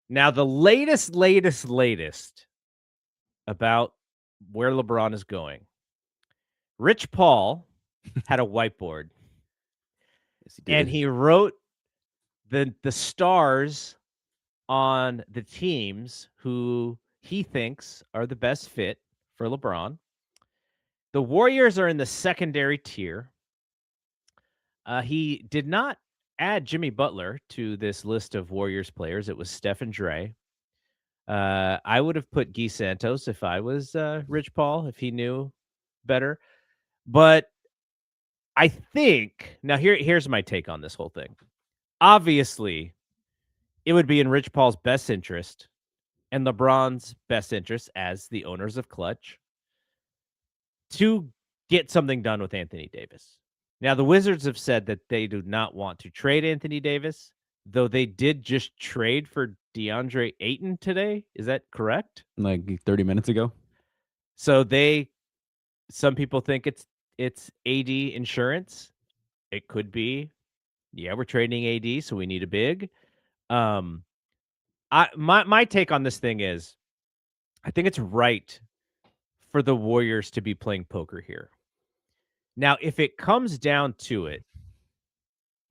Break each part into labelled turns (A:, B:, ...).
A: Now, the latest about where LeBron is going. Rich Paul had a whiteboard,
B: Yes, he
A: and
B: did.
A: he wrote the stars on the teams who he thinks are the best fit for LeBron. The Warriors are in the secondary tier. He did not add Jimmy Butler to this list of Warriors players. It was Stephen Dre. I would have put Guy Santos if I was Rich Paul, if he knew better. But I think now here's my take on this whole thing. Obviously, it would be in Rich Paul's best interest and LeBron's best interest as the owners of Klutch to get something done with Anthony Davis. Now, the Wizards have said that they do not want to trade Anthony Davis, though they did just trade for DeAndre Ayton today. Is that correct?
B: Like 30 minutes ago.
A: So some people think it's AD insurance. It could be, yeah, we're trading AD, so we need a big. Um, my take on this thing is, I think it's right for the Warriors to be playing poker here. Now, if it comes down to it,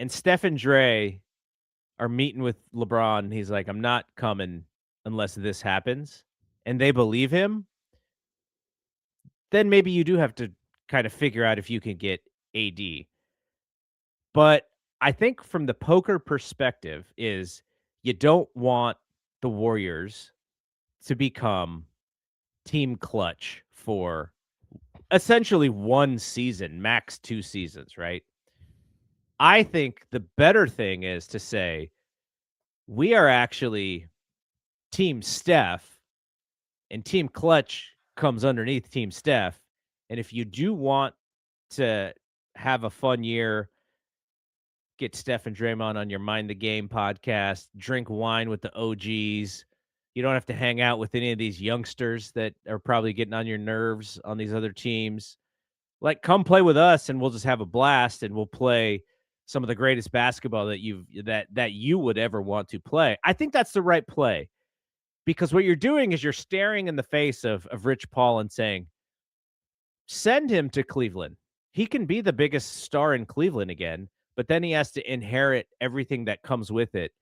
A: and Steph and Dre are meeting with LeBron, and he's like, "I'm not coming unless this happens," and they believe him, then maybe you do have to kind of figure out if you can get AD. But I think from the poker perspective is you don't want the Warriors to become Team Clutch for essentially one season, max 2 seasons, right? I think the better thing is to say we are actually Team Steph, and Team Clutch comes underneath Team Steph. And if you do want to have a fun year, get Steph and Draymond on your Mind the Game podcast, drink wine with the OGs. You don't have to hang out with any of these youngsters that are probably getting on your nerves on these other teams. Like, come play with us and we'll just have a blast, and we'll play some of the greatest basketball that you would ever want to play. I think that's the right play, because what you're doing is you're staring in the face of Rich Paul and saying, send him to Cleveland. He can be the biggest star in Cleveland again, but then he has to inherit everything that comes with it.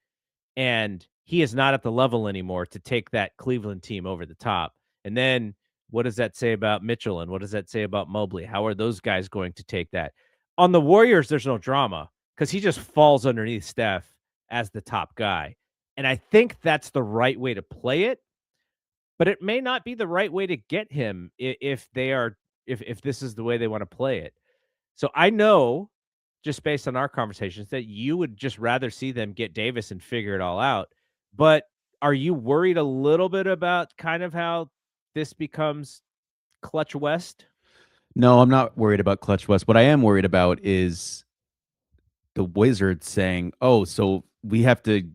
A: And he is not at the level anymore to take that Cleveland team over the top. And then what does that say about Mitchell? And what does that say about Mobley? How are those guys going to take that? On the Warriors, there's no drama because he just falls underneath Steph as the top guy. And I think that's the right way to play it, but it may not be the right way to get him if they are if this is the way they want to play it. So I know, just based on our conversations, that you would just rather see them get Davis and figure it all out. But are you worried a little bit about kind of how this becomes Clutch West?
B: No, I'm not worried about Clutch West. What I am worried about is the Wizards saying, "Oh, so we have to,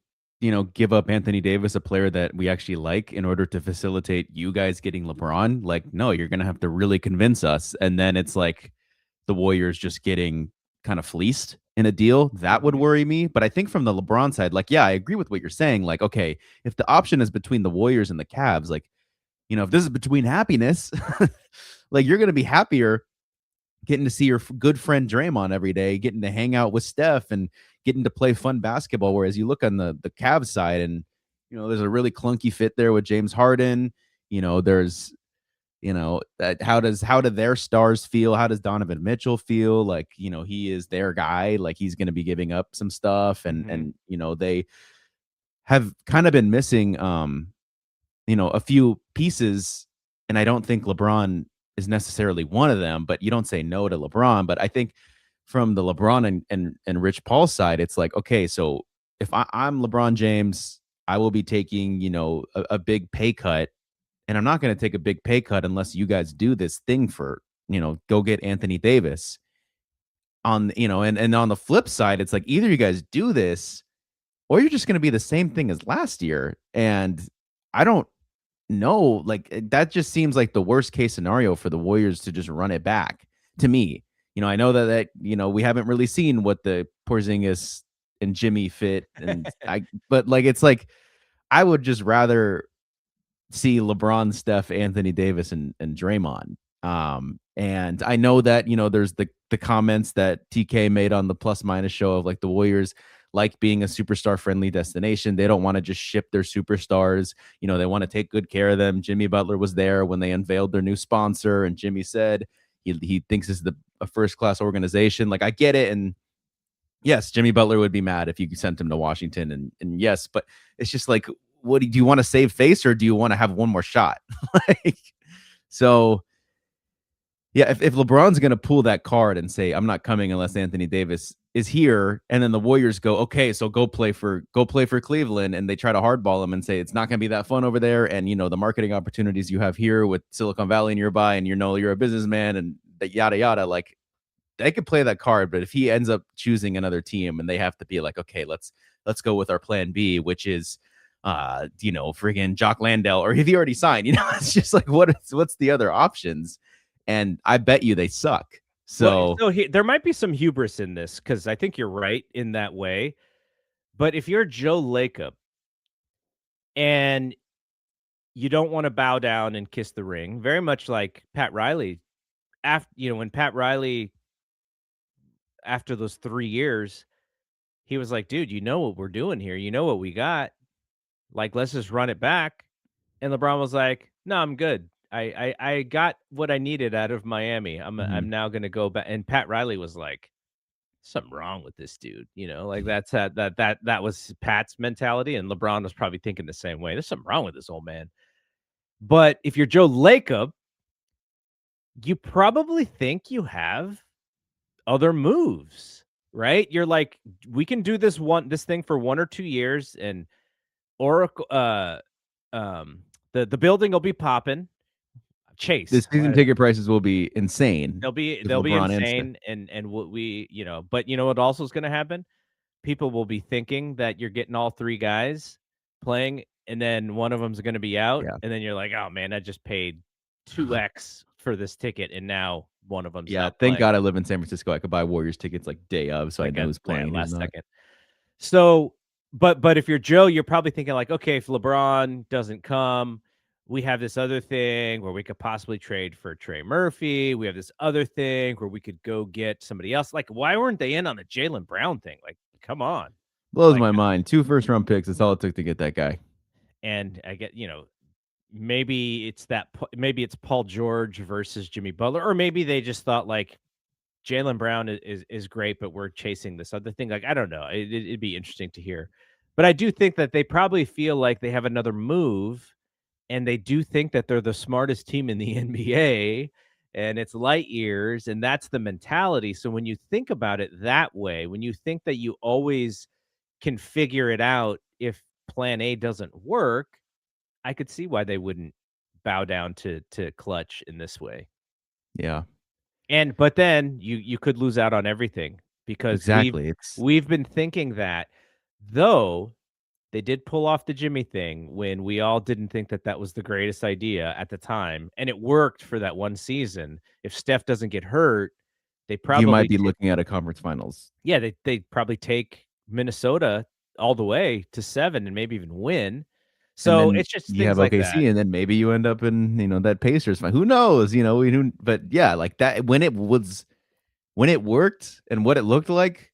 B: give up Anthony Davis, a player that we actually like, in order to facilitate you guys getting LeBron." Like, no, you're gonna have to really convince us. And then it's like the Warriors just getting kind of fleeced in a deal. That would
A: Mhm.
B: worry me. But I think from the LeBron side, like, yeah, I agree with what you're saying. Like, okay, if the option is between the Warriors and the Cavs, like, if this is between happiness, like you're gonna be happier getting to see your good friend Draymond every day, getting to hang out with Steph and getting to play fun basketball. Whereas you look on the Cavs side, and there's a really clunky fit there with James Harden. There's that how do their stars feel? How does Donovan Mitchell feel? Like, he is their guy. Like, he's going to be giving up some stuff, and
A: Mhm.
B: they have kind of been missing a few pieces, and I don't think LeBron is necessarily one of them, but you don't say no to LeBron. But I think from the LeBron and Rich Paul side, it's like, okay, so if I'm LeBron James, I will be taking, a big pay cut, and I'm not going to take a big pay cut unless you guys do this thing for, go get Anthony Davis. And on the flip side, it's like either you guys do this or you're just going to be the same thing as last year. And I don't know, like that just seems like the worst case scenario for the Warriors to just run it back to me. I know that we haven't really seen what the Porzingis and Jimmy fit, but like it's like I would just rather see LeBron, Steph, Anthony Davis, and Draymond. And I know that there's the comments that TK made on the plus minus show of like the Warriors like being a superstar friendly destination. They don't want to just ship their superstars. They want to take good care of them. Jimmy Butler was there when they unveiled their new sponsor, and Jimmy said he thinks this is a first class organization. Like, I get it, and yes, Jimmy Butler would be mad if you sent him to Washington, and yes, but it's just like, what do you want to save face, or do you want to have one more shot? Like, so yeah, if LeBron's going to pull that card and say, I'm not coming unless Anthony Davis is here, and then the Warriors go, okay, so go play for Cleveland, and they try to hardball him and say it's not going to be that fun over there, and the marketing opportunities you have here with Silicon Valley nearby, and you're a businessman, and the yada yada, like, they could play that card. But if he ends up choosing another team and they have to be like, okay, let's go with our plan B, which is friggin' Jock Landale, or if he already signed, it's just like, what's the other options? And I bet you they suck. So,
A: there might be some hubris in this, because I think you're right in that way. But if you're Joe Lacob and you don't want to bow down and kiss the ring, very much like Pat Riley, when Pat Riley, after those 3 years, he was like, dude, you know what we're doing here. You know what we got. Like, let's just run it back. And LeBron was like, no, I'm good. I got what I needed out of Miami. I'm now gonna go back. And Pat Riley was like, something wrong with this dude. Like, that was Pat's mentality. And LeBron was probably thinking the same way. There's something wrong with this old man. But if you're Joe Lacob, you probably think you have other moves, right? You're like, we can do this thing for 1 or 2 years, and Oracle, the building will be popping.
B: the
A: Chase,
B: season ticket prices will be insane.
A: they'll be
B: LeBron and Steph.
A: insane, and what we, but you know what also is going to happen? People will be thinking that you're getting all 3 guys playing, and then one of them's going to be out,
B: Yeah.
A: and then you're like, oh man, I just paid 2x for this ticket, and now one of them's
B: Yeah,
A: not
B: thank
A: playing.
B: God I live in San Francisco. I could buy Warriors tickets like day of, so I know who's playing, who's
A: last
B: not.
A: second. So, but if you're Joe, you're probably thinking like, okay, if LeBron doesn't come, we have this other thing where we could possibly trade for Trey Murphy. We have this other thing where we could go get somebody else. Like, why weren't they in on the Jaylen Brown thing? Like, come on.
B: Blows
A: Like,
B: my mind. 2 first-round picks. That's all it took to get that guy.
A: and I get, maybe it's Paul George versus Jimmy Butler, or maybe they just thought like Jaylen Brown is great, but we're chasing this other thing. Like, I don't know. It'd be interesting to hear. But I do think that they probably feel like they have another move, and they do think that they're the smartest team in the NBA, and it's light years, and that's the mentality. So when you think about it that way, when you think that you always can figure it out if plan A doesn't work, I could see why they wouldn't bow down to Klutch in this way.
B: Yeah,
A: But then you could lose out on everything, because
B: exactly. It's
A: we've been thinking that, though they did pull off the Jimmy thing when we all didn't think that that was the greatest idea at the time, and it worked for that one season. If Steph doesn't get hurt, they
B: you might
A: probably
B: be looking at a conference finals.
A: yeah, they probably take Minnesota all the way to 7 and maybe even win.
B: And
A: So
B: then
A: it's just
B: you
A: things
B: have
A: like that.
B: OKC, and then maybe you end up in, that Pacers fight. Who knows? But yeah, like that when it worked and what it looked like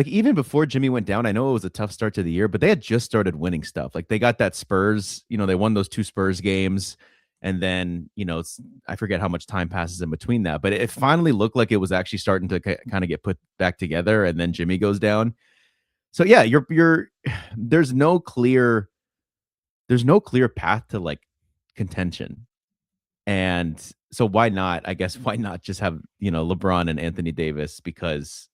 B: even before Jimmy went down, I know it was a tough start to the year, but they had just started winning stuff. Like, they got that Spurs, they won those 2 Spurs games. And then, I forget how much time passes in between that, but it finally looked like it was actually starting to kind of get put back together. And then Jimmy goes down. So yeah, there's no clear path to like contention. And so why not? I guess why not just have, LeBron and Anthony Davis? Because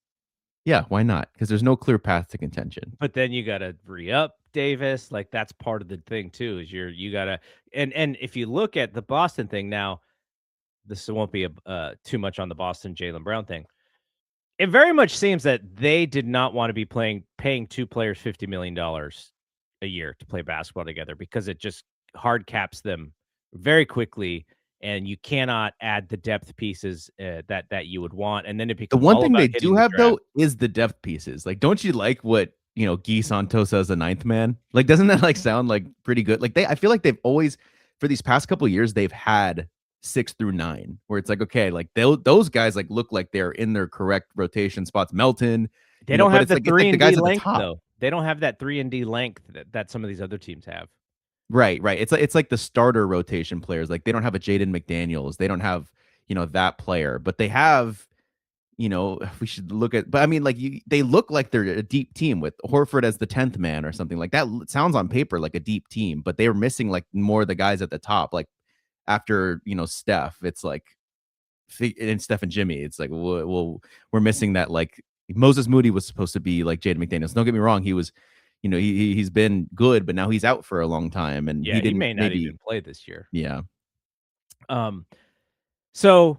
B: yeah, why not? Because there's no clear path to contention.
A: But then you gotta re-up Davis. Like, that's part of the thing too, is you gotta, and if you look at the Boston thing now, this won't be too much on the Boston Jaylen Brown thing. It very much seems that they did not want to be paying 2 players $50 million a year to play basketball together, because it just hard caps them very quickly, and you cannot add the depth pieces that you would want, and then it
B: The
A: becomes
B: one
A: all
B: thing
A: about
B: they
A: hitting
B: do
A: the
B: have
A: draft.
B: though is the depth pieces. Like, don't you like what Guy Santos as the ninth man. Like, doesn't that like sound like pretty good? Like I feel like they've always, for these past couple of years, they've had 6 through 9, where it's like, okay, like those guys like look like they're in their correct rotation spots. Melton,
A: They don't
B: but
A: have
B: it's
A: the
B: like
A: 3
B: the
A: and D
B: guys at the
A: length,
B: top.
A: though. They don't have that 3 and D length that some of these other teams have.
B: Right, right. It's like the starter rotation players. Like they don't have a Jaden McDaniels. They don't have, that player, but they have, we should look at, but I mean, like they look like they're a deep team with Horford as the 10th man or something like that. It sounds on paper like a deep team, but they were missing like more of the guys at the top. Like after, Steph, it's like, and Steph and Jimmy, it's like, well, we're missing that. Like Moses Moody was supposed to be like Jaden McDaniels. Don't get me wrong. He was, he's been good, but now he's out for a long time and he
A: Yeah, he
B: didn't
A: may not
B: maybe,
A: even play this year.
B: yeah.
A: Um, so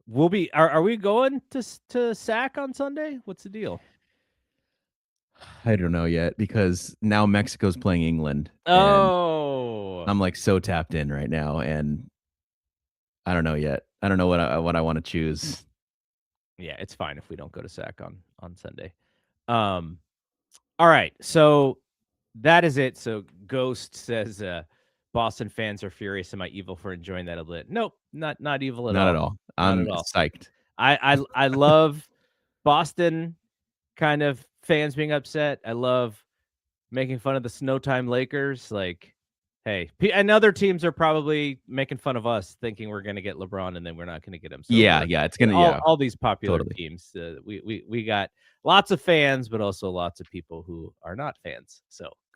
A: we'll be. Are we going to SAC on Sunday? What's the deal?
B: I don't know yet because now Mexico's playing England and
A: Oh,
B: I'm like so tapped in right now and I don't know yet. I don't know what I want to choose.
A: yeah, it's fine if we don't go to SAC on Sunday. All right, so that is it. So Ghost says Boston fans are furious. Am I evil for enjoying that a bit? Nope, not evil at
B: Not at
A: all.
B: all.
A: Not
B: I'm
A: at all.
B: psyched.
A: I love Boston kind of fans being upset. I love making fun of the snow time Lakers. Like, hey, and other teams are probably making fun of us, thinking we're going to get LeBron and then we're not going to get him. So
B: Yeah, yeah, it's gonna,
A: all these popular
B: totally.
A: teams, we got lots of fans, but also lots of people who are not fans. So